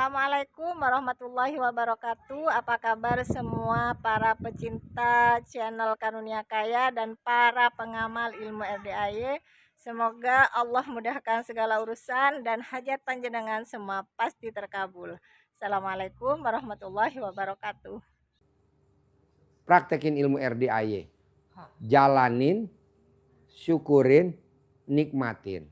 Assalamualaikum warahmatullahi wabarakatuh. Apa kabar semua para pecinta channel Karunia Kaya dan para pengamal ilmu RDAY. Semoga Allah mudahkan segala urusan dan hajat panjenengan semua pasti terkabul. Assalamualaikum warahmatullahi wabarakatuh. Praktekin ilmu RDAY. Jalanin, syukurin, nikmatin.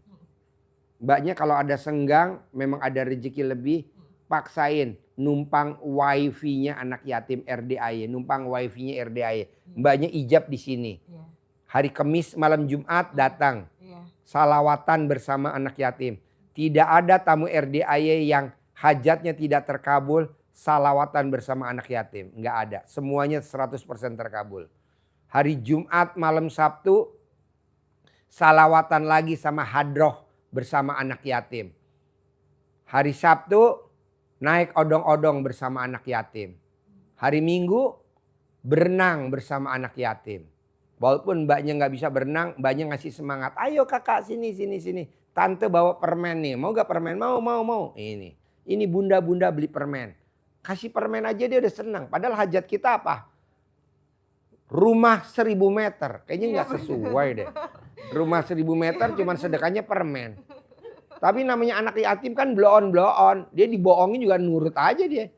Mbaknya kalau ada senggang, memang ada rezeki lebih, paksain numpang wifi-nya anak yatim RDAY, numpang wifi-nya RDAY. Mbaknya ijab di sini. Hari Kamis malam Jumat datang. Salawatan bersama anak yatim. Tidak ada tamu RDAY yang hajatnya tidak terkabul, salawatan bersama anak yatim. Enggak ada. Semuanya 100% terkabul. Hari Jumat malam Sabtu, salawatan lagi sama hadroh bersama anak yatim. Hari Sabtu naik odong-odong bersama anak yatim. Hari Minggu berenang bersama anak yatim. Walaupun mbaknya nggak bisa berenang, mbaknya ngasih semangat. Ayo kakak sini. Tante bawa permen nih. Mau gak permen? Mau. Ini bunda beli permen. Kasih permen aja dia udah senang. Padahal hajat kita apa? Rumah 1000 meter. Kayaknya nggak sesuai deh. Rumah 1000 meter cuman sedekahnya permen. Tapi namanya anak yatim kan blow on. Dia dibohongin juga nurut aja dia.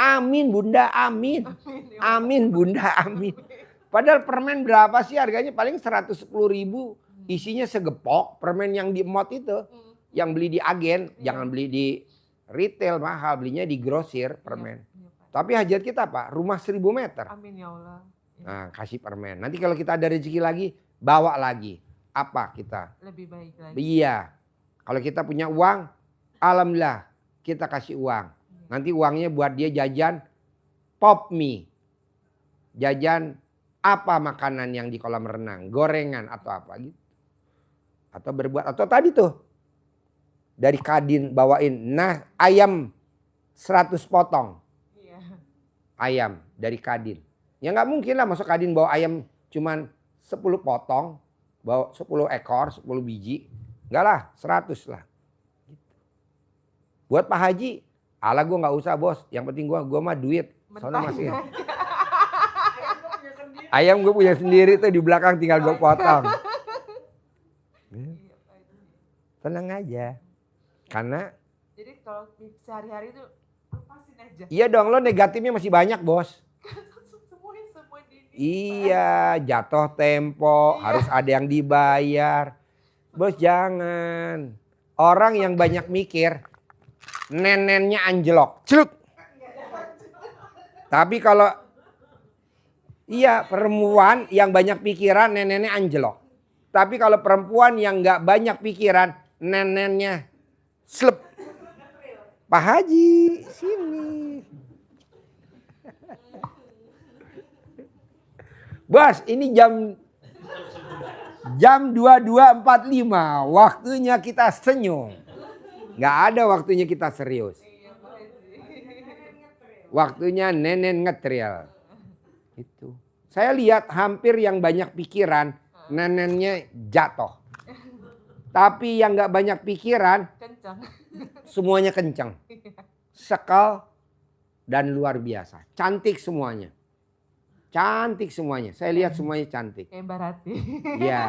Amin bunda, amin. Amin bunda, amin. Padahal permen berapa sih harganya? Paling 110.000. Isinya segepok. Permen yang di mall itu. Yang beli di agen. Jangan beli di retail mahal. Belinya di grosir permen. Tapi hajat kita apa? Rumah 1000 meter. Amin ya Allah. Nah, kasih permen. Nanti kalau kita ada rezeki lagi, bawa lagi. Apa kita? Lebih baik lagi. Iya. Kalau kita punya uang, alhamdulillah kita kasih uang. Nanti uangnya buat dia jajan pop mie. Jajan apa makanan yang di kolam renang, gorengan atau apa gitu. Atau berbuat, atau tadi tuh dari Kadin bawain ayam 100 potong. Iya. Ayam dari Kadin. Ya nggak mungkin lah masuk Kadin bawa ayam cuman 10 potong, bawa 10 ekor, 10 biji. Enggak lah, 100 lah. Buat Pak Haji, ala gue nggak usah bos. Yang penting gue mah duit. Soalnya masih. Ayam gue punya sendiri tuh di belakang tinggal gue potong. Tenang aja. Karena. Jadi kalau sehari-hari itu lepasin aja. Iya dong, lo negatifnya masih banyak bos. Semua Iya, jatuh tempo, harus ada yang dibayar. Bos jangan. Orang yang banyak mikir, nenennya anjlok. Celuk. Tapi kalau perempuan yang banyak pikiran, nenennya anjlok. Tapi kalau perempuan yang nggak banyak pikiran, nenennya slep. Pak Haji, sini. Bos, ini jam 22.45. Waktunya kita senyum. Gak ada waktunya kita serius. Waktunya nenen ngetril. Itu. Saya lihat hampir yang banyak pikiran, nenennya jatuh. Tapi yang gak banyak pikiran, kencang. Semuanya kencang. Sekal dan luar biasa. Cantik semuanya. Cantik semuanya. Saya lihat semuanya cantik. Kayak Mbak Rati. Iya.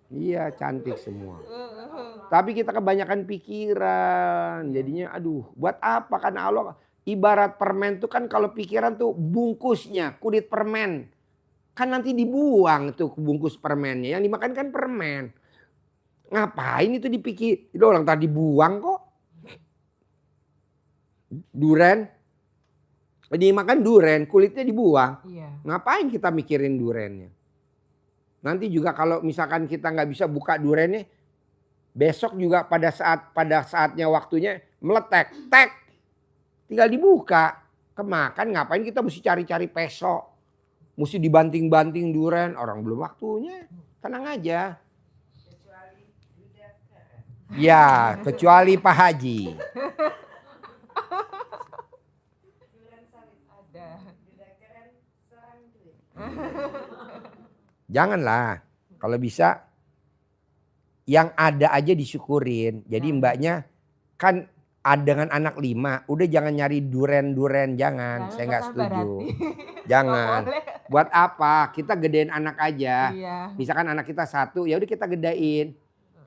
Iya cantik semua. Tapi kita kebanyakan pikiran. Jadinya aduh buat apa kan Allah. Ibarat permen tuh kan kalau pikiran tuh bungkusnya kulit permen. Kan nanti dibuang tuh bungkus permennya. Yang dimakan kan permen. Ngapain itu dipikir. Itu orang tadi buang kok. Duren. Dimakan duren, kulitnya dibuang. Iya. Ngapain kita mikirin durennya? Nanti juga kalau misalkan kita nggak bisa buka durennya, besok juga pada saatnya waktunya meletek, tek, tinggal dibuka, kemakan. Ngapain kita mesti cari-cari peso, mesti dibanting-banting duren, orang belum waktunya, tenang aja. Ya, kecuali Pak Haji. Janganlah. Kalau bisa yang ada aja disyukurin. Jadi mbaknya kan dengan anak 5, udah jangan nyari duren-duren, jangan. Saya nggak setuju. Jangan. Buat apa? Kita gedein anak aja. Iya. Misalkan anak kita 1, ya udah kita gedein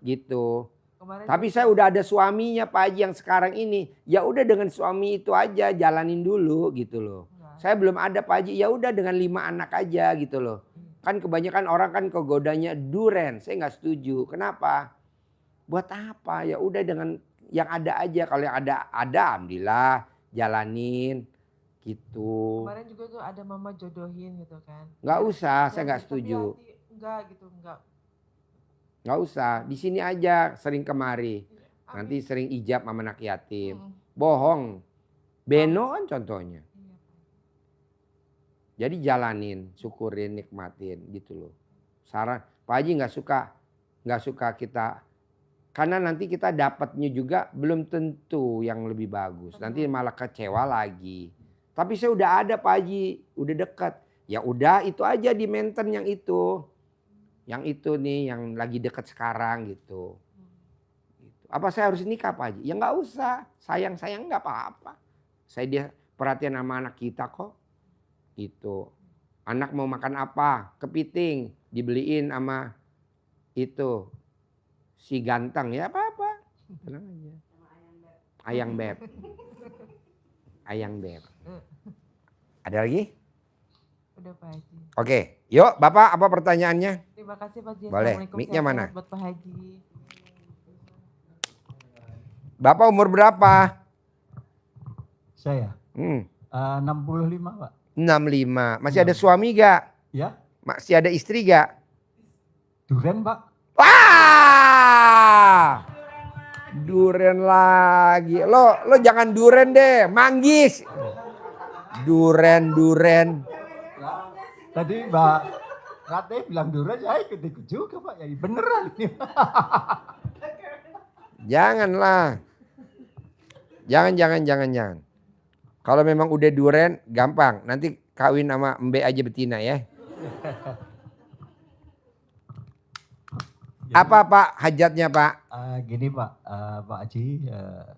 gitu. Kemarin Tapi juga- saya udah ada suaminya Pak Haji yang sekarang ini. Ya udah dengan suami itu aja jalanin dulu gitu loh. Nah, Saya belum ada Pak Haji, ya udah dengan 5 anak aja gitu loh. Kan kebanyakan orang kan kegodanya duren. Saya nggak setuju. Kenapa? Buat apa? Ya udah dengan yang ada aja. Kalau yang ada alhamdulillah jalanin gitu. Kemarin juga tuh ada mama jodohin gitu kan. Nggak usah, saya Tapi nggak setuju. hati enggak gitu, enggak. Nggak usah, di sini aja sering kemari. Amin. Nanti sering ijab sama anak yatim. Mm. Bohong. Beno kan contohnya. Iya, Pak. Jadi jalanin, syukurin, nikmatin gitu loh. Saran, Pak Haji nggak suka kita, karena nanti kita dapatnya juga belum tentu yang lebih bagus. Nanti malah kecewa lagi. Tapi saya udah ada Pak Haji, udah dekat. Ya udah itu aja di maintain yang itu. Yang itu nih yang lagi dekat sekarang gitu. Apa saya harus nikah Pak Haji? Ya nggak usah, sayang nggak apa-apa. Saya dia perhatian sama anak kita kok. Gitu. Anak mau makan apa? Kepiting, dibeliin sama itu si ganteng ya apa-apa. Tenang aja. Ayang beb. Ayang beb. Ada lagi? Udah Pak Haji. Oke, yuk Bapak apa pertanyaannya? Terima kasih Pak Haji. Boleh, Assalamualaikum, mic-nya sehat-sehat mana? buat Pak Haji. Bapak umur berapa? Saya 65 Pak. 65. Masih ada suami gak? Ya, Masih ada istri gak? duren Pak. Wah! Duren lagi. Lo jangan duren deh, manggis. Duren. Tadi Mbak Rate bilang duren, ya ikut-ikut juga Pak. Ya beneran ini. Janganlah. Jangan. Kalau memang udah duren, gampang. Nanti kawin sama embe aja betina ya. Apa Pak hajatnya Pak? Gini Pak, Pak Haji,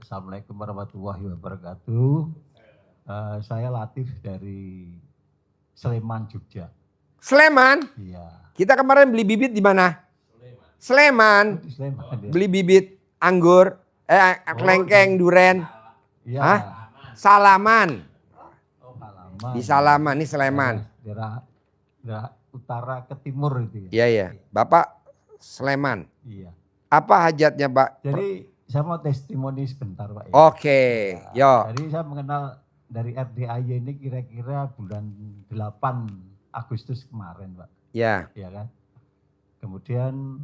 Assalamualaikum warahmatullahi wabarakatuh. Saya Latif dari Sleman, Jogja. Sleman? Iya. Kita kemarin beli bibit di mana? Sleman. Di Sleman ya. Beli bibit anggur, kelengkeng, duren. Iya. Hah? Salaman. Oh, Salaman. Di Salaman, ini Sleman. Daerah utara ke timur itu ya. Iya. Bapak Sleman. Iya. Apa hajatnya Pak? Jadi saya mau testimoni sebentar Pak. Ya. Oke, yo. Jadi saya mengenal dari RDAY ini kira-kira bulan 8 Agustus kemarin Pak. Ya. Ya kan. Kemudian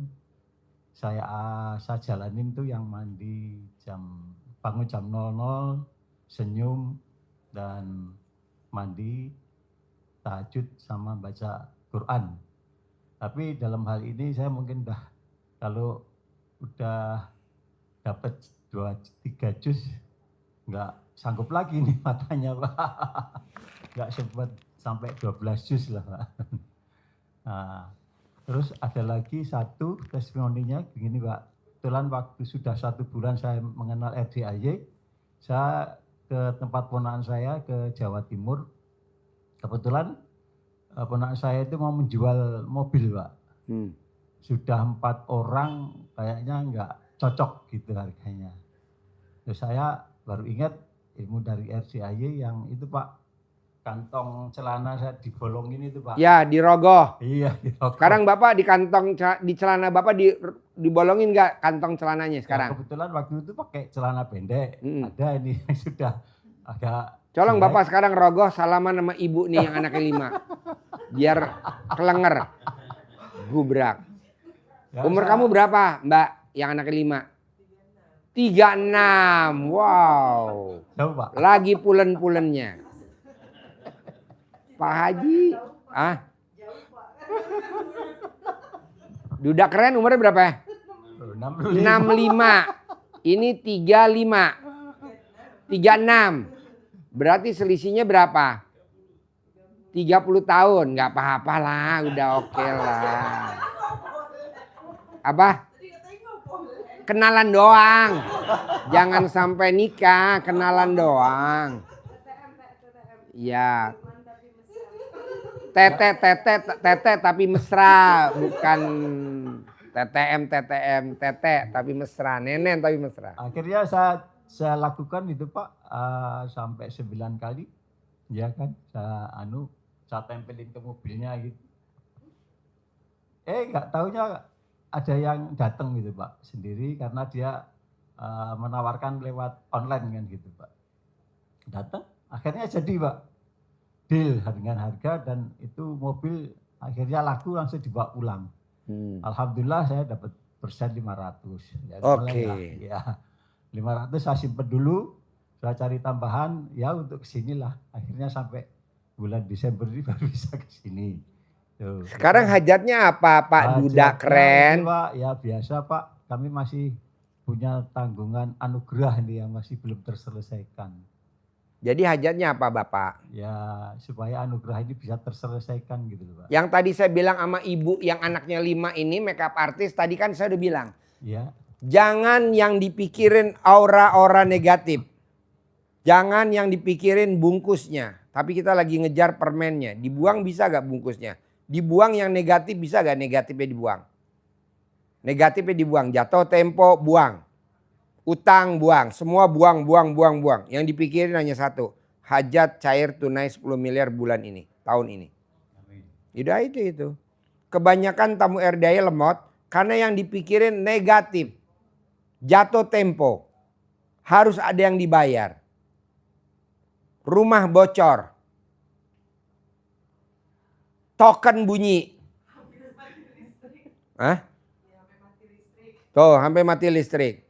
saya jalanin tuh yang mandi bangun jam 00, senyum dan mandi, tahajud sama baca Quran. Tapi dalam hal ini saya mungkin kalau udah dapat 2-3 juz nggak sanggup lagi nih matanya Pak. Nggak sempat sampai 12 juz lah Pak. Nah, terus ada lagi satu testimoninya begini Pak. Kebetulan waktu sudah 1 bulan saya mengenal RDAY, saya ke tempat ponakan saya ke Jawa Timur. Kebetulan ponakan saya itu mau menjual mobil Pak. Sudah 4 orang kayaknya nggak cocok gitu harganya. Terus saya baru ingat ilmu dari RDAY yang itu Pak, kantong celana saya dibolongin itu Pak. Ya, dirogoh. Iya, dirokok. Sekarang Bapak di kantong di celana Bapak dibolongin nggak kantong celananya sekarang? Ya, kebetulan waktu itu pakai celana pendek. Ada ini yang sudah agak. Colong jelek. Bapak sekarang rogoh salaman sama ibu nih yang anaknya 5. Biar kelenger. Gubrak. Ya, Umur kamu berapa Mbak yang anaknya 5? 36. Wow. Jauh Pak. Lagi pulen-pulennya. Pak Haji. Duda keren umurnya berapa ya? 65. Ini 35. 36. Berarti selisihnya berapa? 30 tahun. Nggak apa-apa lah. Udah oke lah. Apa? Kenalan doang. Jangan sampai nikah, kenalan doang. Ya. Tete tapi mesra, bukan TTM tapi mesra, nenen tapi mesra. Akhirnya saya lakukan itu Pak sampai 9 kali, ya kan? Saya tempelin ke mobilnya gitu. Nggak taunya ada yang datang gitu Pak sendiri karena dia menawarkan lewat online kan gitu Pak. Datang, akhirnya jadi Pak deal dengan harga dan itu mobil akhirnya laku langsung dibawa pulang. Alhamdulillah saya dapat persen 500. Ya, Oke. Ya, 500 saya simpen dulu, saya cari tambahan ya untuk kesinilah. Akhirnya sampai bulan Desember ini baru bisa kesini. Tuh. Sekarang hajatnya apa Pak Duda keren? Ini, Pak, ya biasa Pak, kami masih punya tanggungan anugerah ini yang masih belum terselesaikan. Jadi hajatnya apa Bapak? Ya supaya anugerah ini bisa terselesaikan gitu Pak. Yang tadi saya bilang sama ibu yang anaknya 5 ini makeup artist, tadi kan saya udah bilang. Ya. Jangan yang dipikirin aura-aura negatif. Jangan yang dipikirin bungkusnya. Tapi kita lagi ngejar permennya. Dibuang bisa gak bungkusnya? Dibuang yang negatif bisa gak negatifnya dibuang? Negatifnya dibuang. Jatuh tempo buang. Utang buang. Semua buang. Yang dipikirin hanya satu. Hajat cair tunai 10 miliar bulan ini. Tahun ini. Udah itu. Kebanyakan tamu RDI lemot. Karena yang dipikirin negatif. Jatuh tempo. Harus ada yang dibayar. Rumah bocor. Token bunyi. Hah? Tuh sampai mati listrik.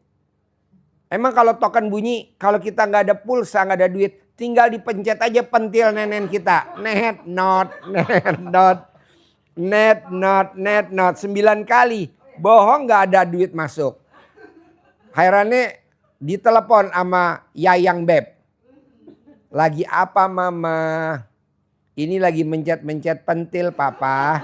Emang kalau token bunyi, kalau kita nggak ada pulsa, nggak ada duit, tinggal dipencet aja pentil nenen kita. Net not. 9 kali. Bohong nggak ada duit masuk. Herannya ditelepon sama Yayang Beb. Lagi apa mama? Ini lagi mencet-mencet pentil papa.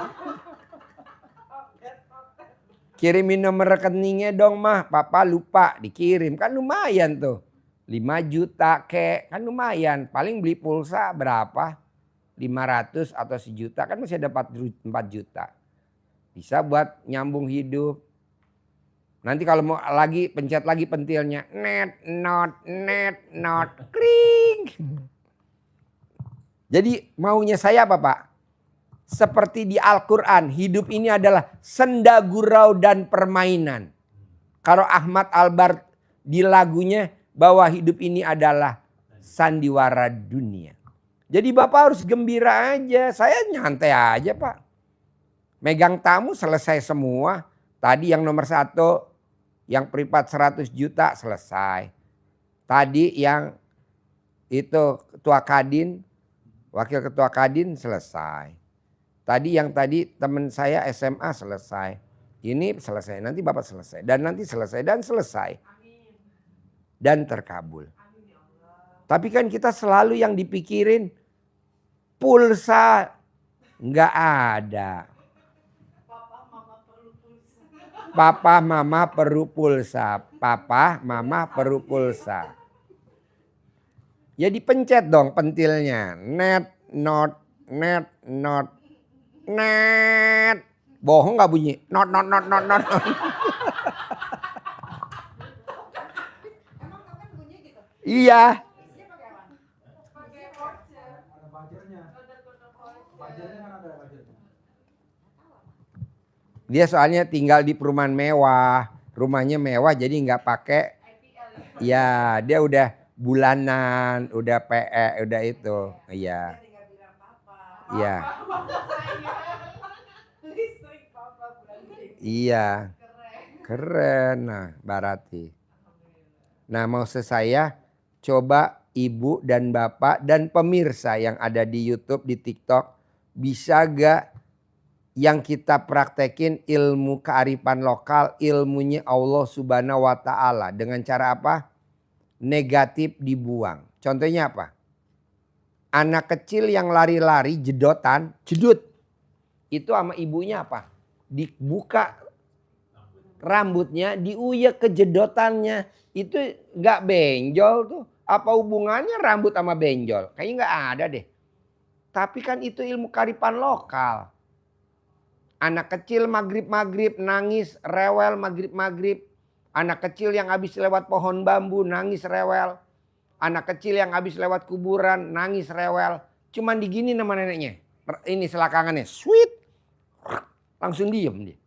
Kirimin nomor rekeningnya dong mah. Papa lupa dikirim. Kan lumayan tuh. 5 juta kek. Kan lumayan. Paling beli pulsa berapa? 500 atau 1 juta. Kan masih ada 4 juta. Bisa buat nyambung hidup. Nanti kalau mau lagi pencet lagi pentilnya. Net not. Kring. Jadi maunya saya apa Pak? Seperti di Al-Quran, hidup ini adalah senda gurau dan permainan. Kalau Ahmad Albar di lagunya bahwa hidup ini adalah sandiwara dunia. Jadi Bapak harus gembira aja, saya nyantai aja Pak. Megang tamu selesai semua. Tadi yang nomor 1, yang privat 100 juta selesai. Tadi yang itu ketua Kadin, wakil ketua Kadin selesai. Tadi yang teman saya SMA selesai. Ini selesai, nanti Bapak selesai. Dan nanti selesai dan selesai. Dan terkabul. Tapi kan kita selalu yang dipikirin pulsa nggak ada. Papa mama perlu pulsa. Papa mama perlu pulsa. Ya dipencet dong pentilnya. Net not. Net. Bohong gak bunyi? Not. Emang token bunyi gitu? Iya. Dia pakai apa? Pakai voucher. Ada vouchernya. Vouchernya kan ada vouchernya. Dia soalnya tinggal di perumahan mewah. Rumahnya mewah jadi nggak pakai. Ya dia udah bulanan, udah PE, udah itu. Iya. Iya. Iya. Keren. Nah, Barati. Nah, maksud saya coba ibu dan bapak dan pemirsa yang ada di YouTube, di TikTok, bisa gak yang kita praktekin ilmu kearifan lokal, ilmunya Allah Subhanahu wa Ta'ala. Dengan cara apa? Negatif dibuang. Contohnya apa? Anak kecil yang lari-lari jedut. Itu sama ibunya apa? Dibuka rambutnya diuyek kejedotannya. Itu nggak benjol tuh. Apa hubungannya rambut sama benjol? Kayaknya nggak ada deh. Tapi kan itu ilmu kearifan lokal. Anak kecil maghrib-maghrib nangis rewel maghrib-maghrib. Anak kecil yang habis lewat pohon bambu nangis rewel. Anak kecil yang habis lewat kuburan nangis rewel. Cuman digini nama neneknya. Ini selakangannya. Sweet. Langsung diem dia.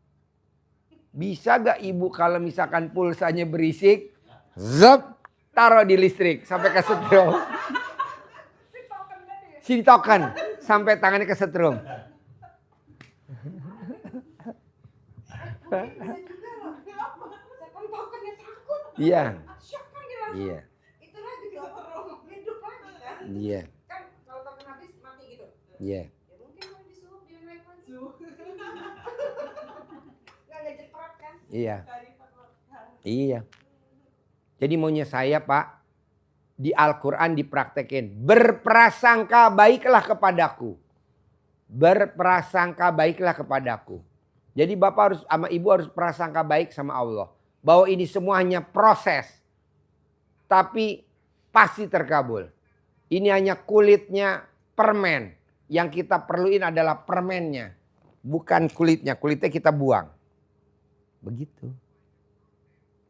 Bisa gak ibu kalau misalkan pulsanya berisik. Zep. Taruh di listrik sampai kesetrum. Si token. Sampai tangannya kesetrum. Iya. Iya. Iya. Kan kalau token habis mati gitu. Iya. Ya mungkin kalau disuruh dia naik langsung. Nggak ngejepret kan? Iya. Iya. Jadi maunya saya Pak, di Al-Quran dipraktekin. Berprasangka baiklah kepadaku. Berprasangka baiklah kepadaku. Jadi Bapak harus sama Ibu harus prasangka baik sama Allah. Bahwa ini semua hanya proses. Tapi pasti terkabul. Ini hanya kulitnya permen. Yang kita perluin adalah permennya. Bukan kulitnya. Kulitnya kita buang. Begitu.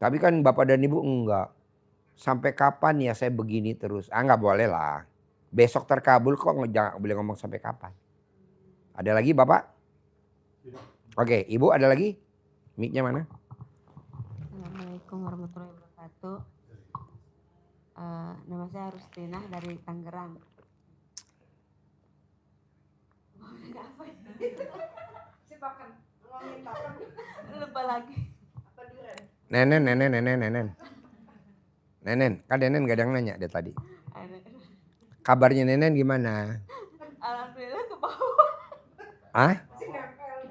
Tapi kan Bapak dan Ibu enggak. Sampai kapan ya saya begini terus? Enggak boleh lah. Besok terkabul kok jangan boleh ngomong sampai kapan. Ada lagi Bapak? Oke, Ibu ada lagi? Mic-nya mana? Assalamualaikum warahmatullahi wabarakatuh. Nama saya Rustina dari Tangerang. Si token. Ngomongin token. Lupa lagi. Apa durian? Nenen. Nenen, kan Nenen gak ada yang nanya deh tadi. Kabarnya Nenen gimana? Alhamdulillah ke bawah. Ah? Si nempel.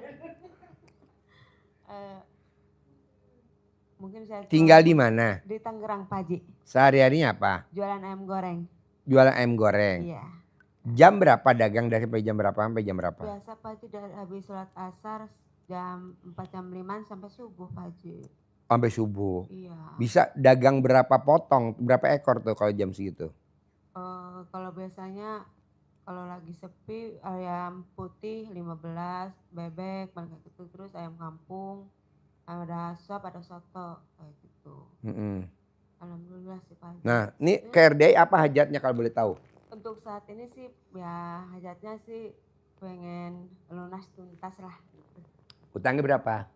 Mungkin saya Tinggal di mana? di Tangerang, Pak Haji. Sehari-harinya apa? Jualan ayam goreng. Jualan ayam goreng. Iya. Jam berapa dagang dari jam berapa sampai jam berapa? Biasa Pak Haji dari habis sholat asar jam 4 jam 5 sampai subuh Pak Haji. Sampai subuh. Iya. Bisa dagang berapa potong? Berapa ekor tuh kalau jam segitu? Kalau biasanya kalau lagi sepi ayam putih 15, bebek, paling kayak gitu. Terus ayam kampung, ada sop, ada soto kayak gitu. Alhamdulillah sih Pak Haji. Nah, ini KRDI apa hajatnya kalau boleh tahu? Untuk saat ini sih ya hajatnya sih pengen lunas tuntas lah. Utangnya berapa?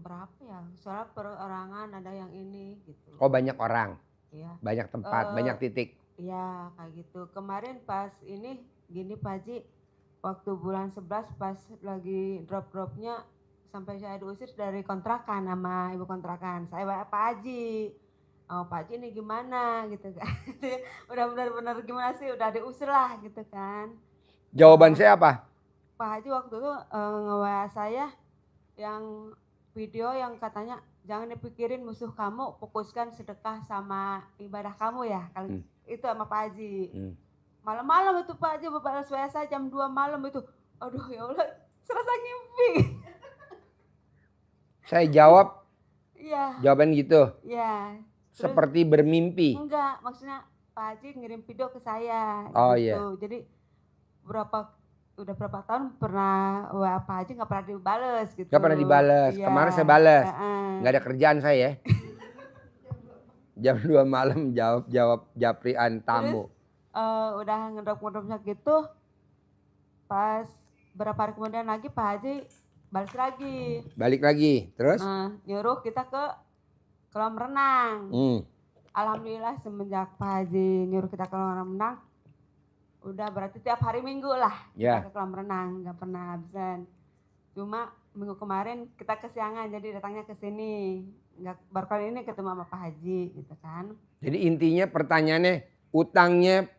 Berapa ya? Soalnya perorangan ada yang ini gitu. Oh banyak orang, Iya. banyak tempat, banyak titik. Iya kayak gitu. Kemarin pas ini gini Pak Haji, waktu bulan 11 pas lagi drop-dropnya sampai saya diusir dari kontrakan sama ibu kontrakan. Saya Pak Haji, oh Pak Haji ini gimana gitu kan. Udah benar-benar gimana sih, udah diusir lah gitu kan. Jawaban saya apa? Pak Haji waktu itu nge-WA saya yang video yang katanya jangan dipikirin musuh kamu, fokuskan sedekah sama ibadah kamu ya. Kalau itu sama Pak Haji. Malam-malam itu Pak Haji balas WA saya jam 2 malam itu. Aduh ya Allah, serasa ngimpi. Saya jawab, Iya. jawaban gitu. Iya. Terus, Seperti bermimpi. enggak, maksudnya Pak Haji ngirim video ke saya. Oh, gitu. iya. Jadi udah berapa tahun pernah WA Pak Haji nggak pernah dibales gitu. Gak pernah dibales. Iya. Kemarin saya balas. Heeh. Gak ada kerjaan saya ya. Jam 2 malam jawab japrian tamu. Udah ngedrop-ngedropnya gitu. Pas berapa hari kemudian lagi Pak Haji balik lagi. Balik lagi, terus? Nyuruh kita ke kolam renang. Alhamdulillah semenjak Pak Haji nyuruh kita ke kolam renang, udah berarti tiap hari Minggu lah Ya. kita ke kolam renang, nggak pernah absen. Cuma minggu kemarin kita kesiangan jadi datangnya ke sini. Baru kali ini ketemu sama Pak Haji gitu kan. Jadi intinya pertanyaannya utangnya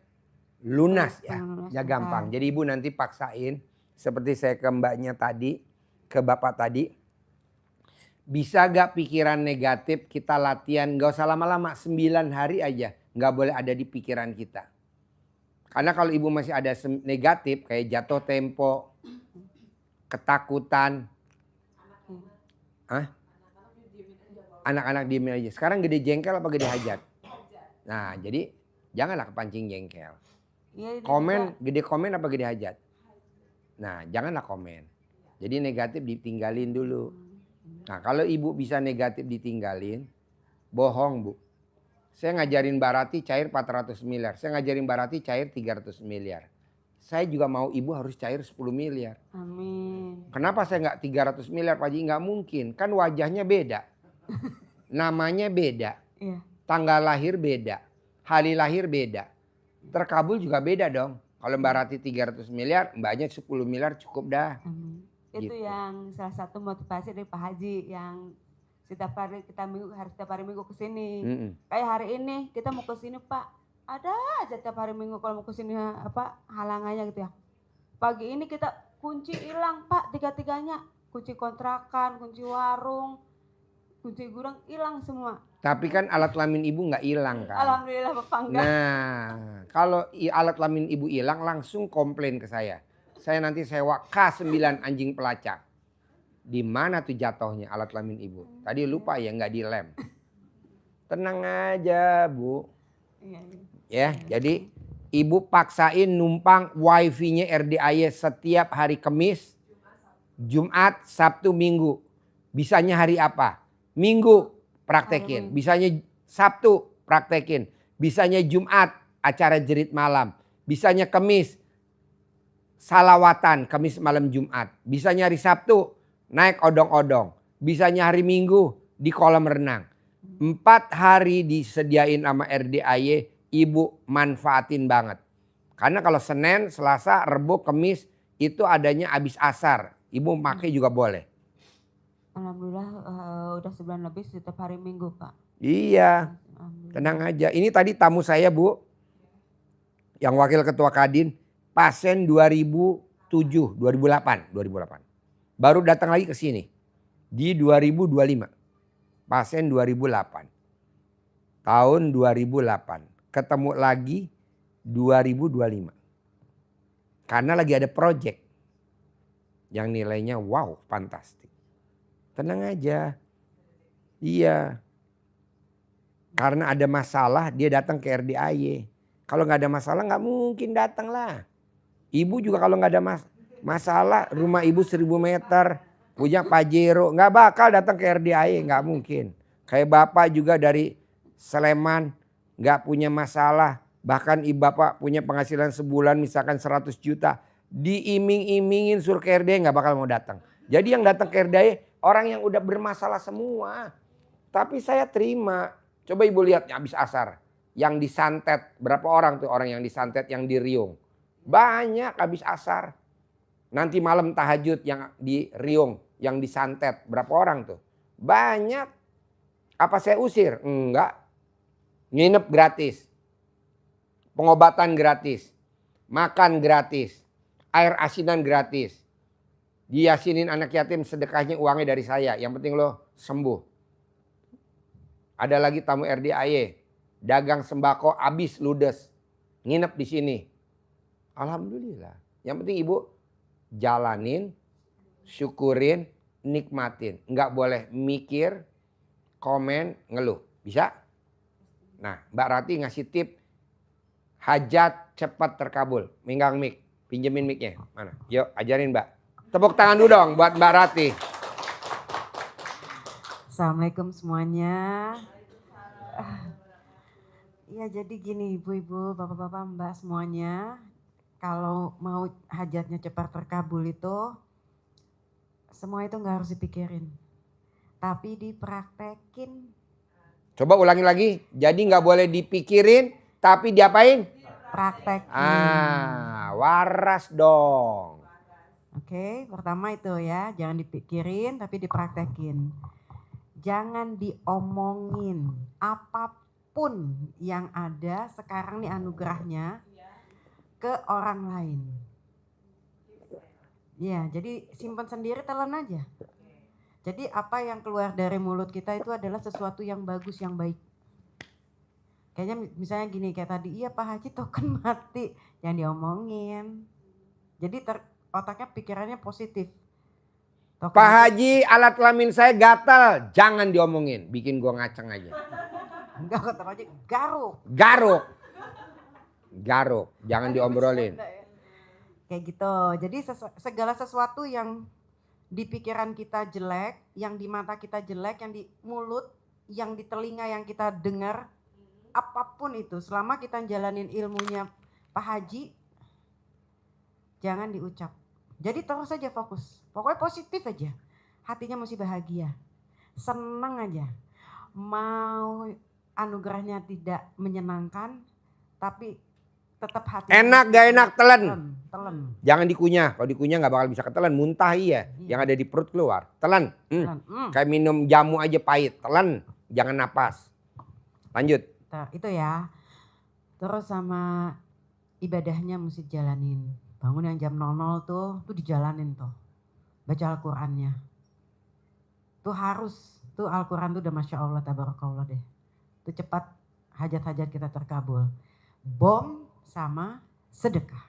lunas ya. Lunas, Ya gampang. Jadi ibu nanti paksain seperti saya ke mbaknya tadi, ke bapak tadi. Bisa gak pikiran negatif kita latihan, gak usah lama-lama, 9 hari aja. Gak boleh ada di pikiran kita. Karena kalau ibu masih ada negatif kayak jatuh tempo, ketakutan, Hah? Anak-anak diemin aja. Sekarang gede jengkel apa gede hajat? Nah, jadi janganlah kepancing jengkel. Iya, ini Komen, juga. gede komen apa gede hajat? Nah, janganlah komen. Jadi negatif ditinggalin dulu. Nah, kalau ibu bisa negatif ditinggalin, bohong bu. Saya ngajarin Mbak Rati cair 400 miliar. Saya ngajarin Mbak Rati cair 300 miliar. Saya juga mau ibu harus cair 10 miliar. Amin. Kenapa saya nggak 300 miliar Pak Haji? Nggak mungkin. Kan wajahnya beda. Namanya beda. Iya. Tanggal lahir beda. Hari lahir beda. Terkabul juga beda dong. Kalau Mbak Rati 300 miliar, mbaknya 10 miliar cukup dah. Amin. Itu Gitu. yang salah satu motivasi dari Pak Haji yang setiap hari kita harus setiap hari minggu ke sini. Mm-mm. Kayak hari ini kita mau ke sini Pak, ada aja tiap hari minggu kalau mau ke sini apa halangannya gitu ya. Pagi ini kita kunci hilang Pak, tiga-tiganya. Kunci kontrakan, kunci warung, kunci gudang hilang semua. Tapi kan alat kelamin ibu nggak hilang kan. Alhamdulillah Bapak enggak. Nah, kalau alat kelamin ibu hilang langsung komplain ke saya. Saya nanti sewa K9 anjing pelacak. Di mana tuh jatuhnya alat kelamin ibu? Tadi lupa ya nggak dilem. Tenang aja bu. Iya, iya. Ya, jadi ibu paksain numpang wifi-nya RDAY setiap hari Kamis, Jumat, Sabtu, Minggu. Bisanya hari apa? Minggu praktekin. Bisanya Sabtu praktekin. Bisanya Jumat acara jerit malam. Bisanya Kamis salawatan Kamis malam Jumat. Bisanya hari Sabtu naik odong-odong. Bisanya hari Minggu di kolam renang. 4 hari disediain sama RDAY, ibu manfaatin banget. Karena kalau Senin, Selasa, Rebo, Kamis itu adanya abis asar. Ibu pakai juga boleh. Alhamdulillah udah sebulan lebih setiap hari minggu Pak. Iya, Alhamdulillah. tenang aja. Ini tadi tamu saya bu, yang wakil ketua Kadin, pasien 2007, 2008. Baru datang lagi ke sini di 2025. Pasien 2008. Tahun 2008. Ketemu lagi 2025. Karena lagi ada project yang nilainya wow, fantastik. Tenang aja. Iya. Karena ada masalah dia datang ke RDAY. Kalau nggak ada masalah nggak mungkin datang lah. Ibu juga kalau nggak ada masalah, rumah ibu 1000 meter, punya Pajero, nggak bakal datang ke RDAY, nggak mungkin. Kayak bapak juga dari Sleman, nggak punya masalah. Bahkan ibu bapak punya penghasilan sebulan misalkan 100 juta. Diiming-imingin suruh ke RDAY nggak bakal mau datang. Jadi yang datang ke RDAY orang yang udah bermasalah semua. Tapi saya terima. Coba ibu lihat habis asar. Yang disantet, berapa orang tuh orang yang disantet yang di Riung. Banyak habis asar. Nanti malam tahajud yang di Riung, yang disantet. Berapa orang tuh? Banyak. Apa saya usir? Enggak. Nginep gratis. Pengobatan gratis. Makan gratis. Air asinan gratis. Diyasinin anak yatim sedekahnya uangnya dari saya. Yang penting lo sembuh. Ada lagi tamu RDAY. Dagang sembako habis ludes. Nginep di sini. Alhamdulillah. Yang penting ibu jalanin, syukurin, nikmatin. Nggak boleh mikir, komen, ngeluh. Bisa? Nah, Mbak Rati ngasih tip hajat cepat terkabul. Minggang mic. Pinjemin micnya. Mana? Yuk ajarin Mbak. Tepuk tangan dulu dong buat Mbak Rati. Assalamualaikum semuanya. Ya jadi gini ibu-ibu, bapak-bapak, mbak semuanya. Kalau mau hajatnya cepat terkabul itu, semua itu nggak harus dipikirin. Tapi dipraktekin. Coba ulangi lagi. Jadi nggak boleh dipikirin, tapi diapain? Praktekin. Waras dong. Oke, pertama itu ya, jangan dipikirin tapi dipraktekin. Jangan diomongin apapun yang ada sekarang nih anugerahnya ke orang lain. Ya, jadi simpan sendiri, telan aja. Jadi apa yang keluar dari mulut kita itu adalah sesuatu yang bagus, yang baik. Kayaknya misalnya gini kayak tadi, iya Pak Haji token mati, jangan diomongin. Jadi otaknya pikirannya positif. Toko Pak Haji, alat kelamin saya gatal. Jangan diomongin, bikin gua ngaceng aja. enggak kok toko Haji, garuk. Garuk. Garuk, jangan diobrolin. Kayak gitu. Jadi segala sesuatu yang di pikiran kita jelek, yang di mata kita jelek, yang di mulut, yang di telinga yang kita dengar, apapun itu, selama kita jalanin ilmunya Pak Haji, jangan diucap. Jadi terus saja fokus, pokoknya positif aja. Hatinya mesti bahagia, senang aja. Mau anugerahnya tidak menyenangkan, tapi tetap hati. Enak gak enak, telan. Telan. Jangan dikunyah, kalau dikunyah gak bakal bisa ketelan. Muntah iya, yang ada di perut keluar. Telan. Kayak minum jamu aja pahit, telan. Jangan napas. Lanjut. Itu ya. Terus sama ibadahnya mesti jalanin. Bangun yang jam 00 tuh dijalanin tuh. Baca Al-Qur'annya. Tuh harus, tuh Al-Qur'an tuh udah Masya Allah, tabarakallah deh. Tuh cepat hajat-hajat kita terkabul. Bom sama sedekah.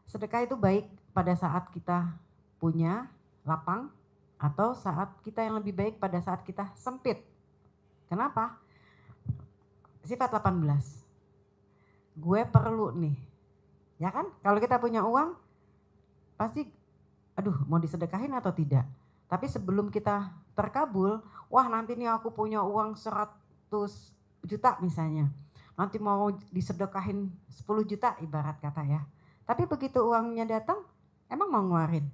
Sedekah itu baik pada saat kita punya lapang atau saat kita yang lebih baik pada saat kita sempit. Kenapa? Sifat 18. Gue perlu nih. Ya kan? Kalau kita punya uang pasti aduh mau disedekahin atau tidak. Tapi sebelum kita terkabul, wah nanti nih aku punya uang 100 juta misalnya. Nanti mau disedekahin 10 juta ibarat kata ya. Tapi begitu uangnya datang, emang mau ngeluarin?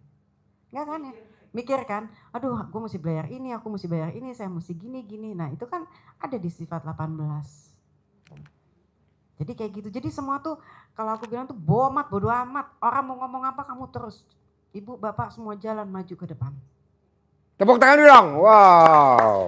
Enggak kan ya? Mikir kan, aduh gue mesti bayar ini, aku mesti bayar ini, saya mesti gini-gini. Nah itu kan ada di sifat 18. Jadi kayak gitu, jadi semua tuh kalau aku bilang tuh bodo amat. Orang mau ngomong apa kamu terus. Ibu, bapak semua jalan maju ke depan. Tepuk tangan dulu dong. Wow.